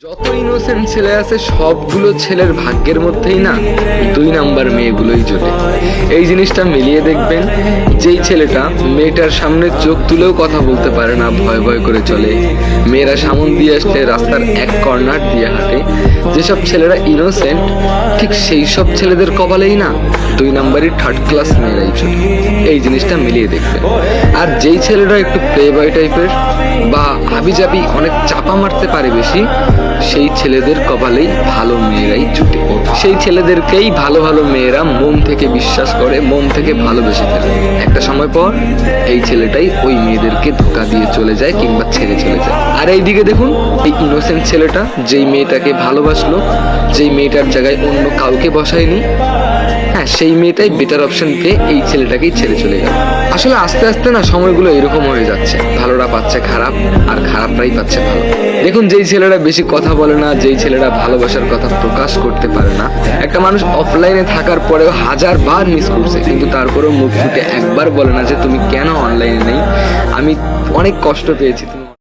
যত ইনোসেন্ট ছেলে আছে সবগুলো ছেলের ভাগ্যের মধ্যেই না 2 নাম্বার মেয়েগুলোই জোটে। এই জিনিসটা মিলিয়ে দেখবেন, যেই ছেলেটা মেয়েটার সামনে চোখ তুলেও কথা বলতে পারে না, ভয় ভয় করে চলে, মেয়েরা সামন দিয়ে আসলে রাস্তার এক কর্নার দিয়ে হাঁটে, যেসব ছেলেরা ইনোসেন্ট ঠিক সেই সব ছেলেদের কপালেই না 2 নাম্বারই থার্ড ক্লাস মেয়েরাই জোটে। এই জিনিসটা মিলিয়ে দেখবেন। আর যেই ছেলেরা একটু প্লে বয় টাইপের বা হাবিজাবি অনেক চাপা মারতে পারে বেশি, সেই ছেলেদের কপালেই ভালো মেয়েরাই জুটে। সেই ছেলেদেরকেই ভালো ভালো মেয়েরা মন থেকে বিশ্বাস করে, মন থেকে ভালোবেসে ফেলে। একটা সময় পর এই ছেলেটাই ওই মেয়েদেরকে ধোঁকা দিয়ে চলে যায় কিংবা ছেড়ে চলে যায়। আর এইদিকে দেখুন, এই ইনোসেন্ট ছেলেটা যেই মেয়েটাকে ভালোবাসলো, যেই মেয়েটার জায়গায় অন্য কাউকে বসায়নি, হ্যাঁ সেই মেয়েটাই বেটার অপশন পেয়ে এই ছেলেটাকেই ছেড়ে চলে গেল। আসলে আস্তে আস্তে না সময়গুলো এরকম হয়ে যাচ্ছে, ভালোরা পাচ্ছে খারাপ আর খারাপরাই পাচ্ছে ভালো। দেখুন, যেই ছেলেরা বেশি কথা বলে না, যেই ছেলেরা ভালোবাসার কথা প্রকাশ করতে পারে না, একটা মানুষ অফলাইনে থাকার পরেও 1000 বার মিস করছে, কিন্তু তারপরেও মুখ ফুটে একবার বলে না যে তুমি কেন অনলাইনে নেই, আমি অনেক কষ্ট পেয়েছি।